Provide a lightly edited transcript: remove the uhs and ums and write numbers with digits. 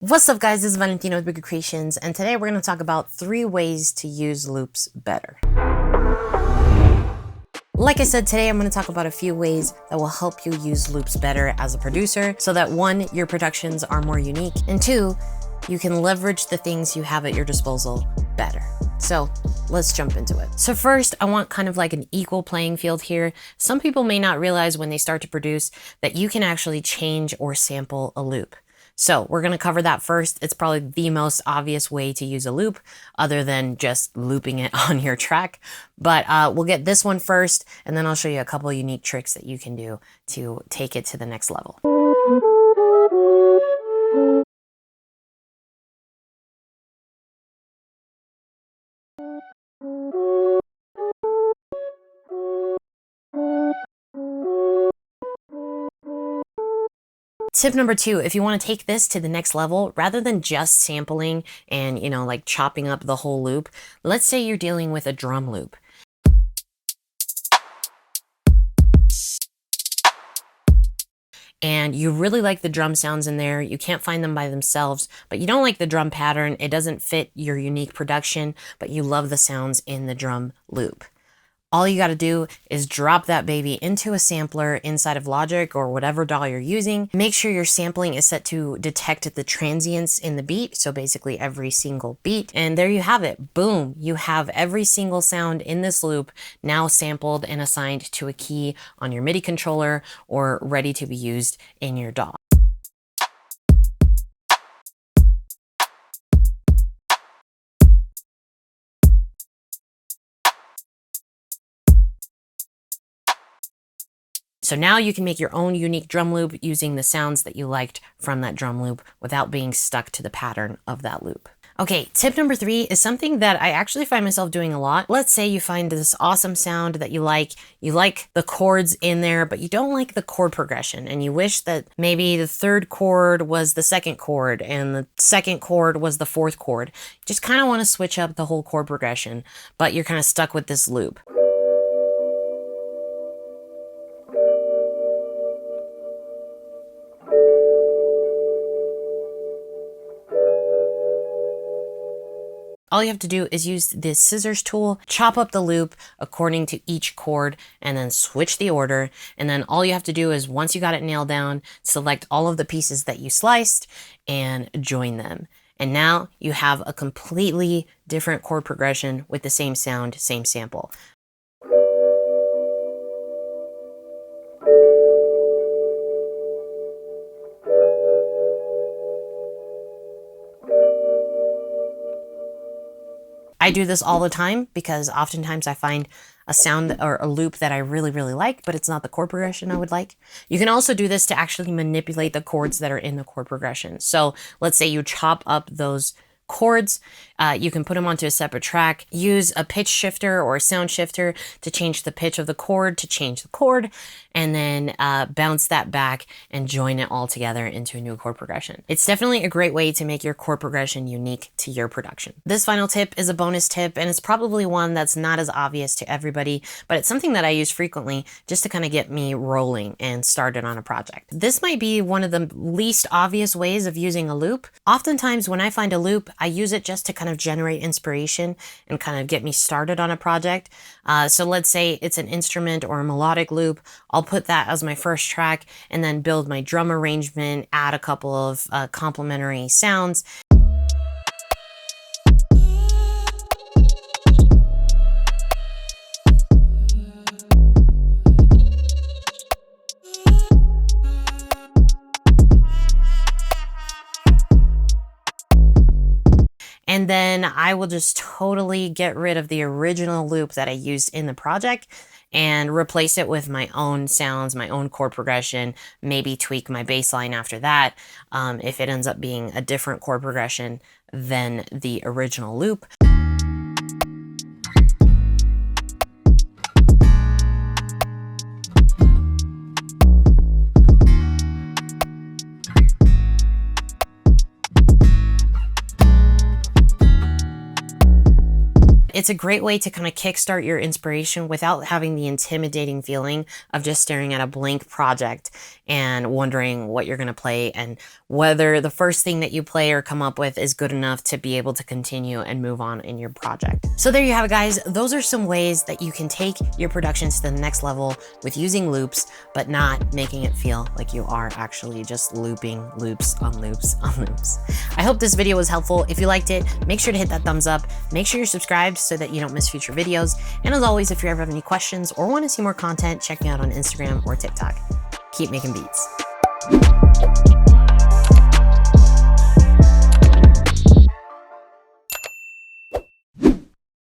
What's up, guys? This is Valentina with Bigger Creations, and today we're going to talk about 3 ways to use loops better. Like I said, today I'm going to talk about a few ways that will help you use loops better as a producer so that 1, your productions are more unique, and 2, you can leverage the things you have at your disposal better. So let's jump into it. So first, I want kind of like an equal playing field here. Some people may not realize when they start to produce that you can actually change or sample a loop. So we're going to cover that first. It's probably the most obvious way to use a loop other than just looping it on your track. But we'll get this one first, and then I'll show you a couple of unique tricks that you can do to take it to the next level. Tip number 2, if you want to take this to the next level, rather than just sampling and, like chopping up the whole loop, let's say you're dealing with a drum loop. And you really like the drum sounds in there. You can't find them by themselves, but you don't like the drum pattern. It doesn't fit your unique production, but you love the sounds in the drum loop. All you got to do is drop that baby into a sampler inside of Logic or whatever DAW you're using. Make sure your sampling is set to detect the transients in the beat, so basically every single beat. And there you have it. Boom! You have every single sound in this loop now sampled and assigned to a key on your MIDI controller or ready to be used in your DAW. So now you can make your own unique drum loop using the sounds that you liked from that drum loop without being stuck to the pattern of that loop. Okay, tip number 3 is something that I actually find myself doing a lot. Let's say you find this awesome sound that you like the chords in there, but you don't like the chord progression, and you wish that maybe the 3rd chord was the 2nd chord and the 2nd chord was the 4th chord. You just kind of want to switch up the whole chord progression, but you're kind of stuck with this loop. All you have to do is use this scissors tool, chop up the loop according to each chord, and then switch the order. And then all you have to do is, once you got it nailed down, select all of the pieces that you sliced and join them. And now you have a completely different chord progression with the same sound, same sample. I do this all the time because oftentimes I find a sound or a loop that I really, really like, but it's not the chord progression I would like. You can also do this to actually manipulate the chords that are in the chord progression. So let's say you chop up those chords, you can put them onto a separate track, use a pitch shifter or a sound shifter to change the pitch of the chord, to change the chord, and then bounce that back and join it all together into a new chord progression. It's definitely a great way to make your chord progression unique to your production. This final tip is a bonus tip, and it's probably one that's not as obvious to everybody, but it's something that I use frequently just to kind of get me rolling and started on a project. This might be one of the least obvious ways of using a loop. Oftentimes when I find a loop, I use it just to kind of generate inspiration and kind of get me started on a project. So let's say it's an instrument or a melodic loop. I'll put that as my first track and then build my drum arrangement, add a couple of complementary sounds. And then I will just totally get rid of the original loop that I used in the project and replace it with my own sounds, my own chord progression, maybe tweak my bass line after that if it ends up being a different chord progression than the original loop. it's a great way to kind of kickstart your inspiration without having the intimidating feeling of just staring at a blank project and wondering what you're going to play and whether the first thing that you play or come up with is good enough to be able to continue and move on in your project. So there you have it, guys. Those are some ways that you can take your productions to the next level with using loops, but not making it feel like you are actually just looping loops on loops on loops. I hope this video was helpful. If you liked it, make sure to hit that thumbs up. Make sure you're subscribed so that you don't miss future videos. And as always, if you ever have any questions or want to see more content, check me out on Instagram or TikTok. Keep making beats.